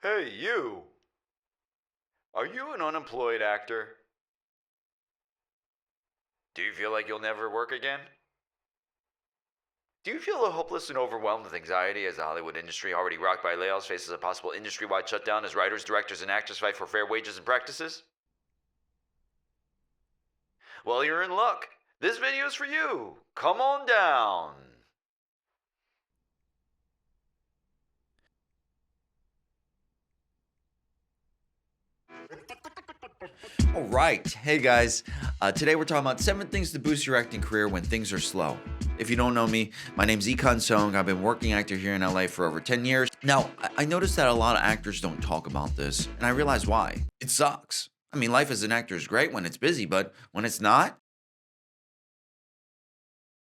Hey, you! Are you an unemployed actor? Do you feel like you'll never work again? Do you feel hopeless and overwhelmed with anxiety as the Hollywood industry, already rocked by layoffs, faces a possible industry-wide shutdown as writers, directors, and actors fight for fair wages and practices? Well, you're in luck. This video is for you. Come on down. All right. Hey guys. Today we're talking about 7 things to boost your acting career when things are slow. If you don't know me, my name's E-Kan Soong. I've been working actor here in LA for over 10 years. Now, I noticed that a lot of actors don't talk about this, and I realize why. It sucks. I mean, life as an actor is great when it's busy, but when it's not.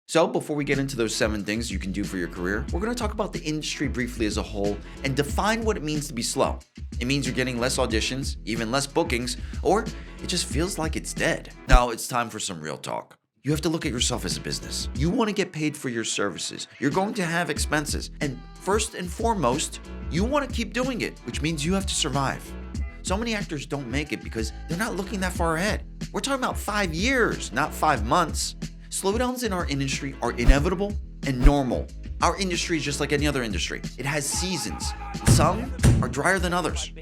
So, before we get into those 7 things you can do for your career, we're going to talk about the industry briefly as a whole and define what it means to be slow. It means you're getting less auditions, even less bookings, or it just feels like it's dead. Now, it's time for some real talk. You have to look at yourself as a business. You want to get paid for your services. You're going to have expenses. And first and foremost, you want to keep doing it, which means you have to survive. So many actors don't make it because they're not looking that far ahead. We're talking about 5 years, not 5 months. Slowdowns in our industry are inevitable and normal. Our industry is just like any other industry. It has seasons. Some are drier than others.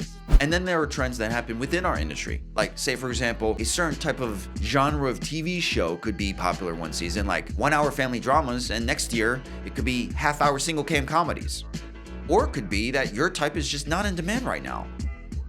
And then there are trends that happen within our industry. Like, say for example, a certain type of genre of TV show could be popular one season, like 1-hour family dramas, and next year it could be half-hour single cam comedies. Or it could be that your type is just not in demand right now.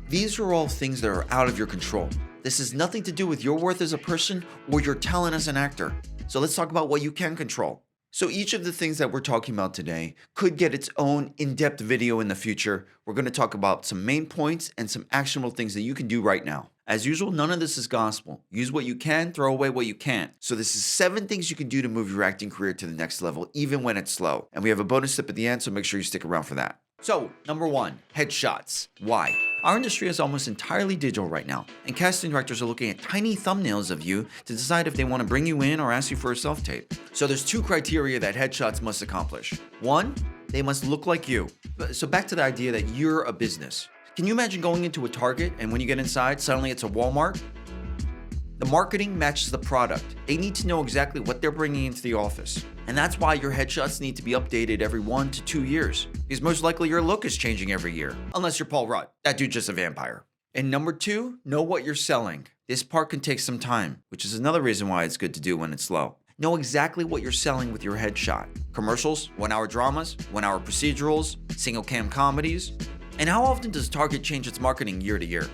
These are all things that are out of your control. This has nothing to do with your worth as a person or your talent as an actor. So let's talk about what you can control. So each of the things that we're talking about today could get its own in-depth video in the future. We're going to talk about some main points and some actionable things that you can do right now. As usual, none of this is gospel. Use what you can, throw away what you can't. So this is 7 things you can do to move your acting career to the next level, even when it's slow. And we have a bonus tip at the end, so make sure you stick around for that. So, number 1, headshots. Why? Our industry is almost entirely digital right now, and casting directors are looking at tiny thumbnails of you to decide if they want to bring you in or ask you for a self-tape. So there's 2 criteria that headshots must accomplish. 1, they must look like you. So back to the idea that you're a business. Can you imagine going into a Target and when you get inside, suddenly it's a Walmart? The marketing matches the product. They need to know exactly what they're bringing into the office. And that's why your headshots need to be updated every 1 to 2 years. Because most likely your look is changing every year. Unless you're Paul Rudd. That dude's just a vampire. And number 2, know what you're selling. This part can take some time, which is another reason why it's good to do when it's slow. Know exactly what you're selling with your headshot. Commercials, 1-hour dramas, 1-hour procedurals, single cam comedies. And how often does Target change its marketing year to year?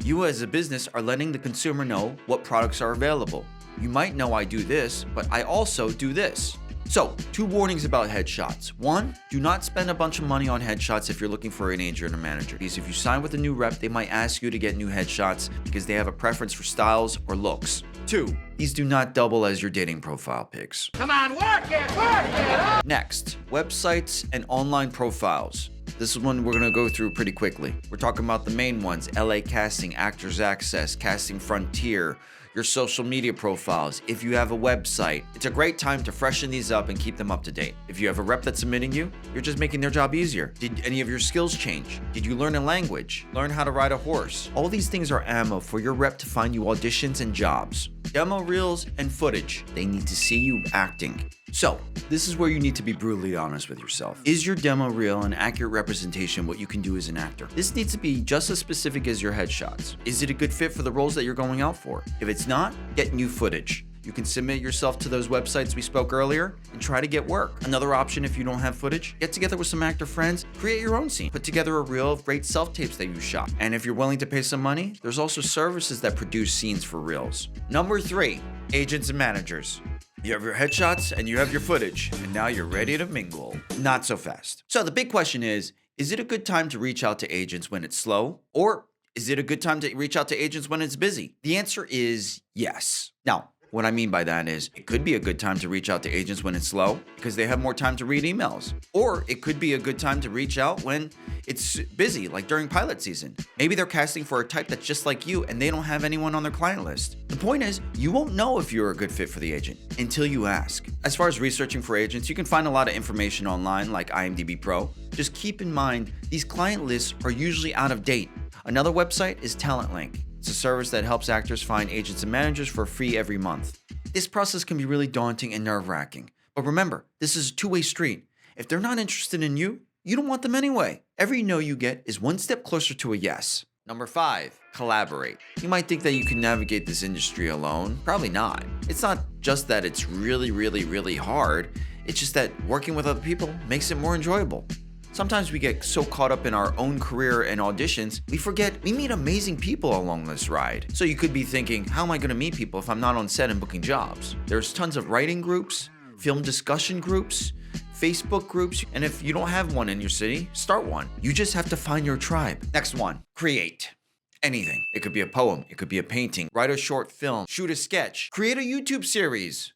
You as a business are letting the consumer know what products are available. You might know I do this, but I also do this. So, 2 warnings about headshots. 1, do not spend a bunch of money on headshots if you're looking for an agent or manager. Because if you sign with a new rep, they might ask you to get new headshots because they have a preference for styles or looks. 2, these do not double as your dating profile pics. Come on, work it! Next, websites and online profiles. This is one we're going to go through pretty quickly. We're talking about the main ones: LA Casting, Actors Access, Casting Frontier, your social media profiles. If you have a website, it's a great time to freshen these up and keep them up to date. If you have a rep that's submitting you, you're just making their job easier. Did any of your skills change? Did you learn a language? Learn how to ride a horse? All these things are ammo for your rep to find you auditions and jobs. Demo reels and footage. They need to see you acting. So, this is where you need to be brutally honest with yourself. Is your demo reel an accurate representation of what you can do as an actor? This needs to be just as specific as your headshots. Is it a good fit for the roles that you're going out for? If it's not, get new footage. You can submit yourself to those websites we spoke earlier and try to get work. Another option, if you don't have footage, get together with some actor friends, create your own scene. Put together a reel of great self-tapes that you shot. And if you're willing to pay some money, there's also services that produce scenes for reels. Number 3, agents and managers. You have your headshots and you have your footage, and now you're ready to mingle. Not so fast. So the big question is it a good time to reach out to agents when it's slow? Or is it a good time to reach out to agents when it's busy? The answer is yes. Now, What I mean by that is, it could be a good time to reach out to agents when it's slow because they have more time to read emails. Or it could be a good time to reach out when it's busy, like during pilot season. Maybe they're casting for a type that's just like you and they don't have anyone on their client list. The point is, you won't know if you're a good fit for the agent until you ask. As far as researching for agents, you can find a lot of information online like IMDb Pro. Just keep in mind, these client lists are usually out of date. Another website is Talent Link. It's a service that helps actors find agents and managers for free every month. This process can be really daunting and nerve-wracking. But remember, this is a two-way street. If they're not interested in you, you don't want them anyway. Every no you get is one step closer to a yes. Number 5, collaborate. You might think that you can navigate this industry alone. Probably not. It's not just that it's really hard. It's just that working with other people makes it more enjoyable. Sometimes we get so caught up in our own career and auditions, we forget we meet amazing people along this ride. So you could be thinking, how am I going to meet people if I'm not on set and booking jobs? There's tons of writing groups, film discussion groups, Facebook groups, and if you don't have one in your city, start one. You just have to find your tribe. Next one, create. Anything. It could be a poem, it could be a painting, write a short film, shoot a sketch, create a YouTube series.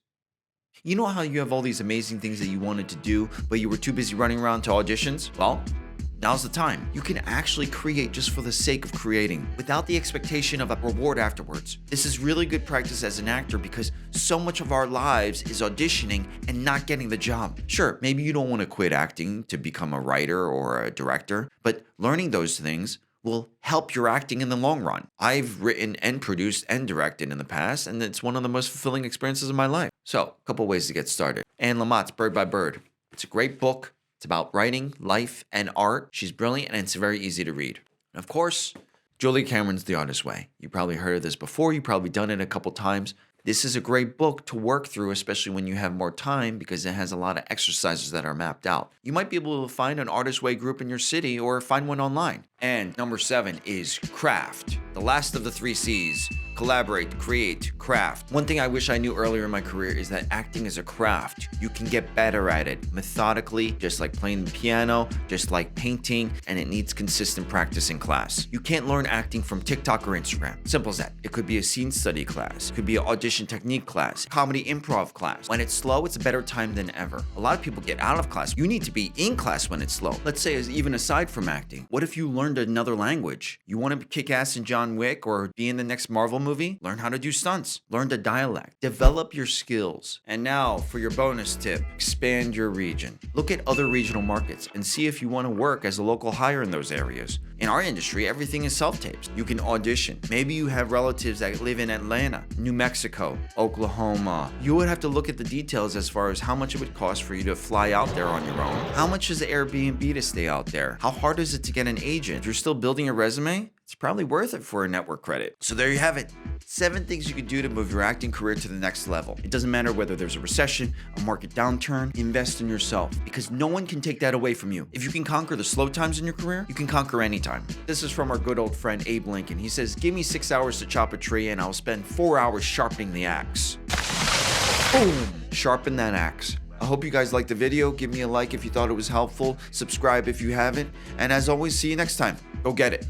You know how you have all these amazing things that you wanted to do, but you were too busy running around to auditions? Well, now's the time. You can actually create just for the sake of creating, without the expectation of a reward afterwards. This is really good practice as an actor because so much of our lives is auditioning and not getting the job. Sure, maybe you don't want to quit acting to become a writer or a director, but learning those things will help your acting in the long run. I've written and produced and directed in the past, and it's one of the most fulfilling experiences of my life. So, a couple ways to get started. Anne Lamott's Bird by Bird. It's a great book. It's about writing, life, and art. She's brilliant, and it's very easy to read. And of course, Julia Cameron's The Artist's Way. You probably heard of this before. You've probably done it a couple times. This is a great book to work through, especially when you have more time because it has a lot of exercises that are mapped out. You might be able to find an Artist's Way group in your city or find one online. And number 7 is craft. The last of the 3 C's. Collaborate, create, craft. One thing I wish I knew earlier in my career is that acting is a craft. You can get better at it methodically, just like playing the piano, just like painting, and it needs consistent practice in class. You can't learn acting from TikTok or Instagram. Simple as that. It could be a scene study class, it could be an audition technique class, comedy improv class. When it's slow, it's a better time than ever. A lot of people get out of class. You need to be in class when it's slow. Let's say, even aside from acting, what if you learned another language? You want to kick ass in John Wick or be in the next Marvel movie? Learn how to do stunts. Learn the dialect. Develop your skills. And now for your bonus tip, expand your region. Look at other regional markets and see if you want to work as a local hire in those areas. In our industry, everything is self-tapes. You can audition. Maybe you have relatives that live in Atlanta, New Mexico, Oklahoma. You would have to look at the details as far as how much it would cost for you to fly out there on your own. How much is the Airbnb to stay out there? How hard is it to get an agent? If you're still building a resume, it's probably worth it for a network credit. So there you have it. 7 things you could do to move your acting career to the next level. It doesn't matter whether there's a recession, a market downturn, invest in yourself because no one can take that away from you. If you can conquer the slow times in your career, you can conquer any time. This is from our good old friend Abe Lincoln. He says, give me 6 hours to chop a tree and I'll spend 4 hours sharpening the axe. Boom! Sharpen that axe. I hope you guys liked the video. Give me a like if you thought it was helpful. Subscribe if you haven't. And as always, see you next time. Go get it.